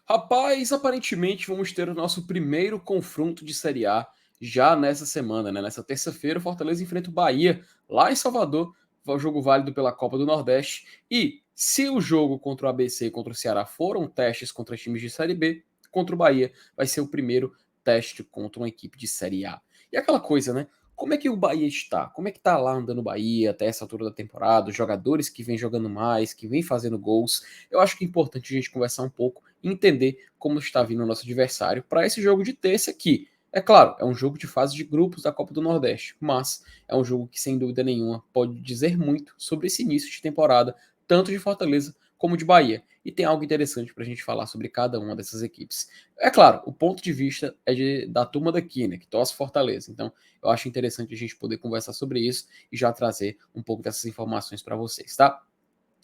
Rapaz, aparentemente vamos ter o nosso primeiro confronto de Série A já nessa semana, né? Nessa terça-feira, o Fortaleza enfrenta o Bahia lá em Salvador, o jogo válido pela Copa do Nordeste. E se o jogo contra o ABC e contra o Ceará foram testes contra times de Série B, contra o Bahia vai ser o primeiro teste contra uma equipe de Série A. E aquela coisa, né? Como é que o Bahia está? Como é que tá lá andando o Bahia até essa altura da temporada? Os jogadores que vêm jogando mais, que vêm fazendo gols. Eu acho que é importante a gente conversar um pouco e entender como está vindo o nosso adversário para esse jogo de terça aqui. É claro, é um jogo de fase de grupos da Copa do Nordeste, mas é um jogo que, sem dúvida nenhuma, pode dizer muito sobre esse início de temporada, tanto de Fortaleza como de Bahia. E tem algo interessante para a gente falar sobre cada uma dessas equipes. É claro, o ponto de vista é da turma daqui, né, que torce Fortaleza. Então, eu acho interessante a gente poder conversar sobre isso e já trazer um pouco dessas informações para vocês, tá?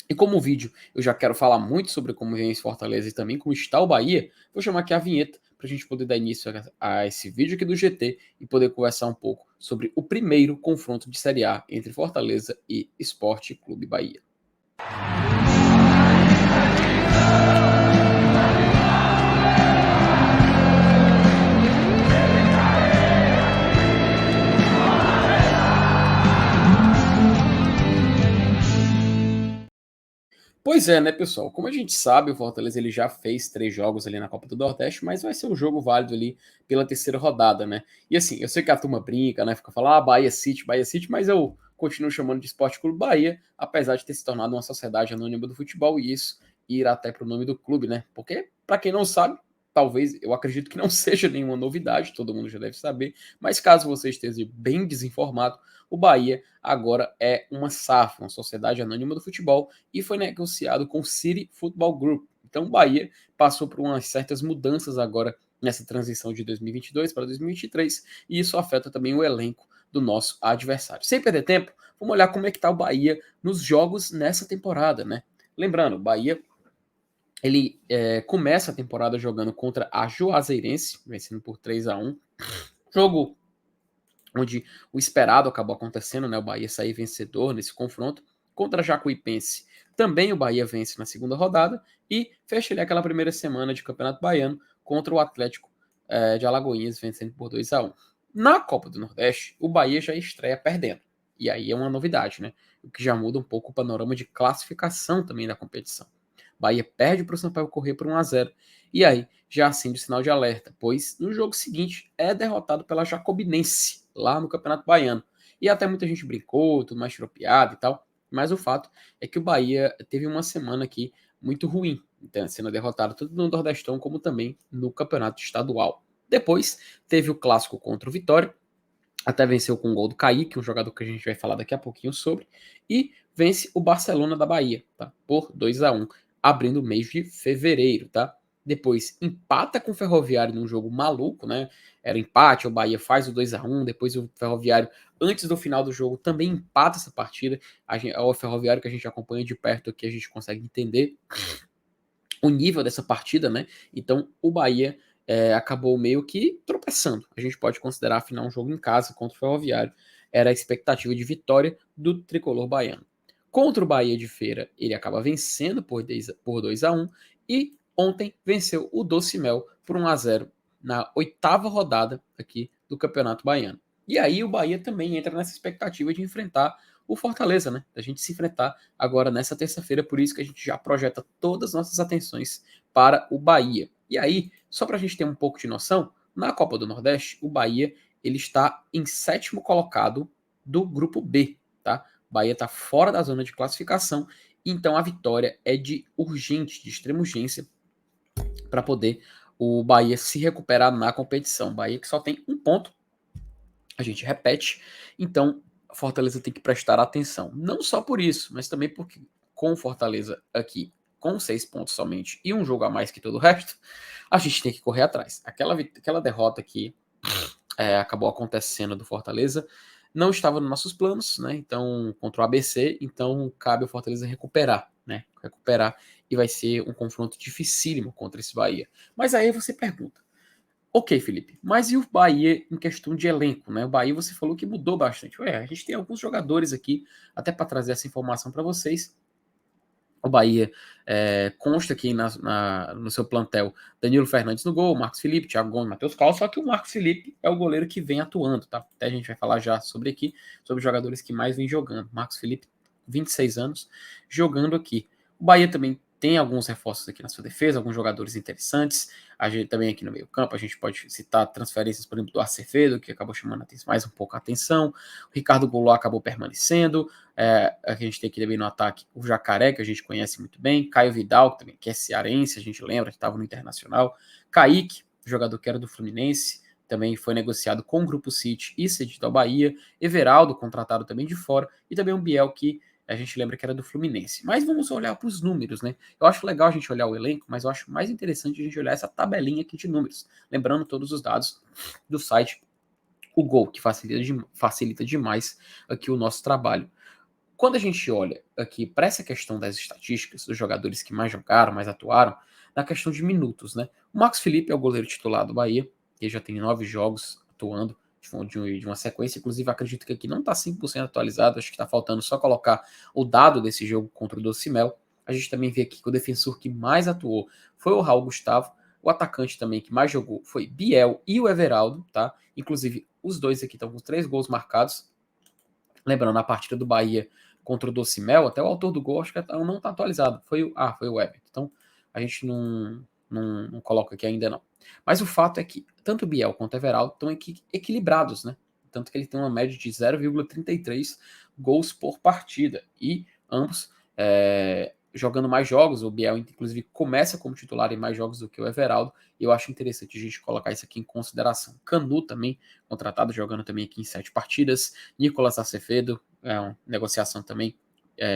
E como o vídeo eu já quero falar muito sobre como vem esse Fortaleza e também como está o Bahia, vou chamar aqui a vinheta para a gente poder dar início a esse vídeo aqui do GT e poder conversar um pouco sobre o primeiro confronto de Série A entre Fortaleza e Sport Clube Bahia. Pois é, né, pessoal? Como a gente sabe, o Fortaleza ele já fez 3 jogos ali na Copa do Nordeste, mas vai ser um jogo válido ali pela terceira rodada, né? E assim, eu sei que a turma brinca, né? Fica falando, Bahia City, mas eu continuo chamando de Esporte Clube Bahia, apesar de ter se tornado uma sociedade anônima do futebol, e isso irá até para o nome do clube, né? Porque, para quem não sabe, talvez, eu acredito que não seja nenhuma novidade, todo mundo já deve saber, mas caso você esteja bem desinformado, o Bahia agora é uma SAF, uma Sociedade Anônima do Futebol, e foi negociado com o City Football Group. Então o Bahia passou por umas certas mudanças agora nessa transição de 2022 para 2023, e isso afeta também o elenco do nosso adversário. Sem perder tempo, vamos olhar como é que está o Bahia nos jogos nessa temporada, né? Lembrando, o Bahia ele começa a temporada jogando contra a Juazeirense, vencendo por 3-1. Jogo onde o esperado acabou acontecendo, né? O Bahia sair vencedor nesse confronto contra a Jacuipense. Também o Bahia vence na segunda rodada e fecha ali aquela primeira semana de Campeonato Baiano contra o Atlético de Alagoinhas, vencendo por 2-1. Na Copa do Nordeste, o Bahia já estreia perdendo. E aí é uma novidade, né? O que já muda um pouco o panorama de classificação também da competição. Bahia perde para o Sampaio Corrêa por 1-0. E aí já acende o sinal de alerta, pois no jogo seguinte é derrotado pela Jacobinense, lá no Campeonato Baiano. E até muita gente brincou, tudo mais tropeado e tal, mas o fato é que o Bahia teve uma semana aqui muito ruim, então, sendo derrotado tanto no Nordestão como também no Campeonato Estadual. Depois teve o clássico contra o Vitória, até venceu com o gol do Kaique, um jogador que a gente vai falar daqui a pouquinho sobre, e vence o Barcelona da Bahia, tá? Por 2-1, abrindo o mês de fevereiro, tá? Depois empata com o Ferroviário num jogo maluco, né? Era empate, o Bahia faz o 2-1, depois o Ferroviário, antes do final do jogo, também empata essa partida. É o Ferroviário que a gente acompanha de perto aqui, a gente consegue entender o nível dessa partida, né? Então o Bahia acabou meio que tropeçando. A gente pode considerar, afinal, um jogo em casa contra o Ferroviário. Era a expectativa de vitória do tricolor baiano. Contra o Bahia de Feira, ele acaba vencendo por 2-1 e ontem venceu o Doce Mel por 1-0 na oitava rodada aqui do Campeonato Baiano. E aí o Bahia também entra nessa expectativa de enfrentar o Fortaleza, né? Da gente se enfrentar agora nessa terça-feira, por isso que a gente já projeta todas as nossas atenções para o Bahia. E aí, só para a gente ter um pouco de noção, na Copa do Nordeste, o Bahia ele está em sétimo colocado do grupo B, tá? O Bahia está fora da zona de classificação, então a vitória é de urgente, de extrema urgência, para poder o Bahia se recuperar na competição. O Bahia que só tem um ponto, a gente repete, então Fortaleza tem que prestar atenção. Não só por isso, mas também porque com Fortaleza aqui com 6 pontos somente e um jogo a mais que todo o resto, a gente tem que correr atrás. Aquela derrota que acabou acontecendo do Fortaleza não estava nos nossos planos, né? Então, contra o ABC, então cabe ao Fortaleza recuperar, né? Recuperar e vai ser um confronto dificílimo contra esse Bahia. Mas aí você pergunta, ok, Felipe, mas e o Bahia em questão de elenco, né? O Bahia você falou que mudou bastante. A gente tem alguns jogadores aqui, até para trazer essa informação para vocês, O Bahia consta aqui no seu plantel Danilo Fernandes no gol, Marcos Felipe, Thiago Gomes, Matheus Cala, só que o Marcos Felipe é o goleiro que vem atuando, tá? Até a gente vai falar já sobre os jogadores que mais vêm jogando. Marcos Felipe, 26 anos, jogando aqui. O Bahia também tem alguns reforços aqui na sua defesa, alguns jogadores interessantes. A gente também aqui no meio campo, a gente pode citar transferências, por exemplo, do Acevedo, que acabou chamando mais um pouco a atenção. O Ricardo Goulart acabou permanecendo. A gente tem aqui também no ataque o Jacaré, que a gente conhece muito bem, Caio Vidal, também, que é cearense, a gente lembra, que estava no Internacional, Kaique, jogador que era do Fluminense, também foi negociado com o Grupo City e cedido ao Bahia, Everaldo, contratado também de fora, e também o Biel, que a gente lembra que era do Fluminense. Mas vamos olhar para os números, né? Eu acho legal a gente olhar o elenco, mas eu acho mais interessante a gente olhar essa tabelinha aqui de números, lembrando todos os dados do site o Gol, que facilita demais aqui o nosso trabalho. Quando a gente olha aqui para essa questão das estatísticas, dos jogadores que mais jogaram, mais atuaram, na questão de minutos, né? O Marcos Felipe é o goleiro titular do Bahia, que já tem 9 jogos atuando de uma sequência, inclusive acredito que aqui não está 100% atualizado, acho que está faltando só colocar o dado desse jogo contra o Docimel. A gente também vê aqui que o defensor que mais atuou foi o Raul Gustavo, o atacante também que mais jogou foi Biel e o Everaldo, tá? Inclusive os dois aqui estão com 3 gols marcados. Lembrando, a partida do Bahia contra o Docimel, até o autor do gol acho que não está atualizado. Foi o Everton. Então a gente não coloca aqui ainda não. Mas o fato é que tanto o Biel quanto o Everaldo estão equilibrados, né? Tanto que ele tem uma média de 0,33 gols por partida. E ambos jogando mais jogos. O Biel, inclusive, começa como titular em mais jogos do que o Everaldo. E eu acho interessante a gente colocar isso aqui em consideração. Canu também, contratado, jogando também aqui em 7 partidas. Nicolas Acevedo, uma negociação também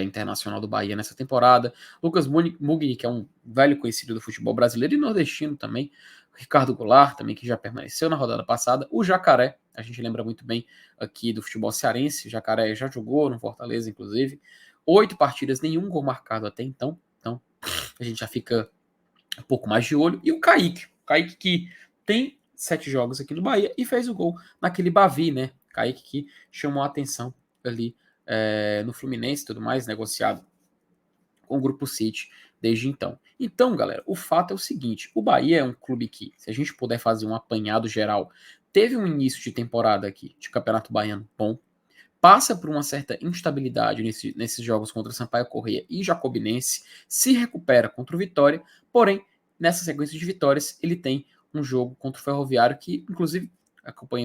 internacional do Bahia nessa temporada. Lucas Mugni, que é um velho conhecido do futebol brasileiro e nordestino também. Ricardo Goulart, também, que já permaneceu na rodada passada. O Jacaré, a gente lembra muito bem aqui do futebol cearense. O Jacaré já jogou no Fortaleza, inclusive. 8 partidas, nenhum gol marcado até então. Então, a gente já fica um pouco mais de olho. E o Kaique que tem 7 jogos aqui no Bahia e fez o gol naquele Bavi, né? Kaique que chamou a atenção ali no Fluminense e tudo mais, negociado com o Grupo City desde então. Então, galera, o fato é o seguinte: o Bahia é um clube que, se a gente puder fazer um apanhado geral, teve um início de temporada aqui de Campeonato Baiano bom, passa por uma certa instabilidade nesses jogos contra Sampaio Corrêa e Jacobinense, se recupera contra o Vitória, porém, nessa sequência de vitórias, ele tem um jogo contra o Ferroviário que, inclusive,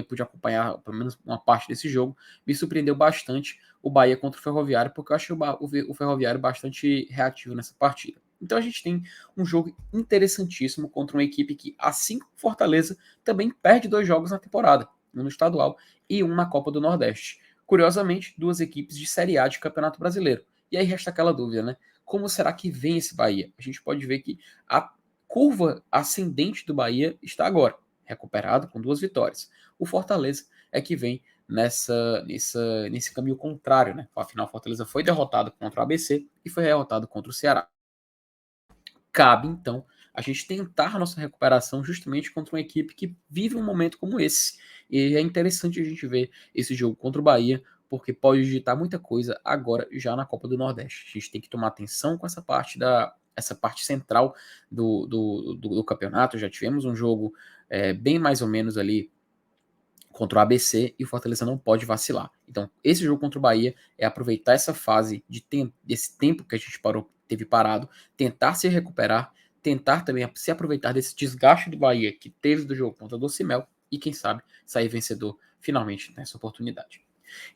pude acompanhar pelo menos uma parte desse jogo, me surpreendeu bastante o Bahia contra o Ferroviário, porque eu achei o Ferroviário bastante reativo nessa partida. Então a gente tem um jogo interessantíssimo contra uma equipe que, assim como Fortaleza, também perde 2 jogos na temporada, um no estadual e um na Copa do Nordeste. Curiosamente, 2 equipes de Série A de Campeonato Brasileiro. E aí resta aquela dúvida, né? Como será que vem esse Bahia? A gente pode ver que a curva ascendente do Bahia está agora, recuperado com 2 vitórias. O Fortaleza é que vem nesse caminho contrário, né? Afinal, o Fortaleza foi derrotado contra o ABC e foi derrotado contra o Ceará. Cabe, então, a gente tentar a nossa recuperação justamente contra uma equipe que vive um momento como esse. E é interessante a gente ver esse jogo contra o Bahia, porque pode digitar muita coisa agora já na Copa do Nordeste. A gente tem que tomar atenção com essa parte central do campeonato. Já tivemos um jogo bem mais ou menos ali contra o ABC e o Fortaleza não pode vacilar. Então, esse jogo contra o Bahia é aproveitar essa fase desse tempo que a gente teve parado, tentar se recuperar, tentar também se aproveitar desse desgaste do Bahia que teve do jogo contra o Docimel e, quem sabe, sair vencedor finalmente nessa oportunidade.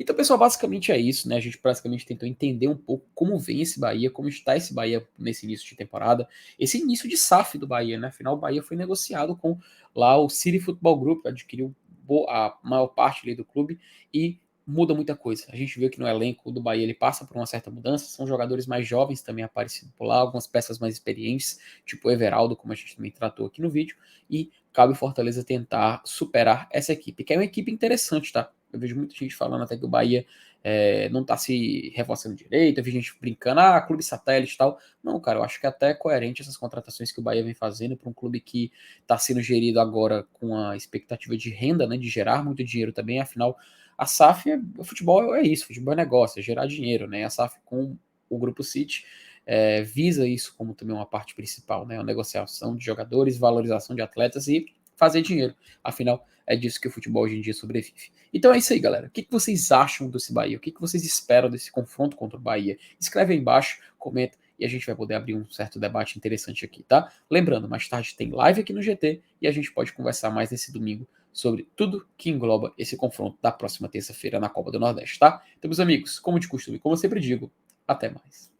Então, pessoal, basicamente é isso, né? A gente basicamente tentou entender um pouco como vem esse Bahia, como está esse Bahia nesse início de temporada, esse início de SAF do Bahia, né? Afinal, o Bahia foi negociado com lá o City Football Group, adquiriu a maior parte ali do clube e muda muita coisa. A gente vê que no elenco do Bahia ele passa por uma certa mudança, são jogadores mais jovens também aparecendo por lá, algumas peças mais experientes, tipo o Everaldo, como a gente também tratou aqui no vídeo, e cabe o Fortaleza tentar superar essa equipe, que é uma equipe interessante, tá? Eu vejo muita gente falando até que o Bahia não tá se reforçando direito, eu vi gente brincando, clube satélite e tal. Não, cara, eu acho que é até coerente essas contratações que o Bahia vem fazendo para um clube que está sendo gerido agora com a expectativa de renda, né, de gerar muito dinheiro também, afinal, a SAF, o futebol é isso, futebol é negócio, é gerar dinheiro, né, a SAF com o Grupo City visa isso como também uma parte principal, né? A negociação de jogadores, valorização de atletas e fazer dinheiro. Afinal, é disso que o futebol hoje em dia sobrevive. Então é isso aí, galera. O que vocês acham desse Bahia? O que vocês esperam desse confronto contra o Bahia? Escreve aí embaixo, comenta e a gente vai poder abrir um certo debate interessante aqui, tá? Lembrando, mais tarde tem live aqui no GT e a gente pode conversar mais nesse domingo sobre tudo que engloba esse confronto da próxima terça-feira na Copa do Nordeste, tá? Então, meus amigos, como de costume, como eu sempre digo, até mais.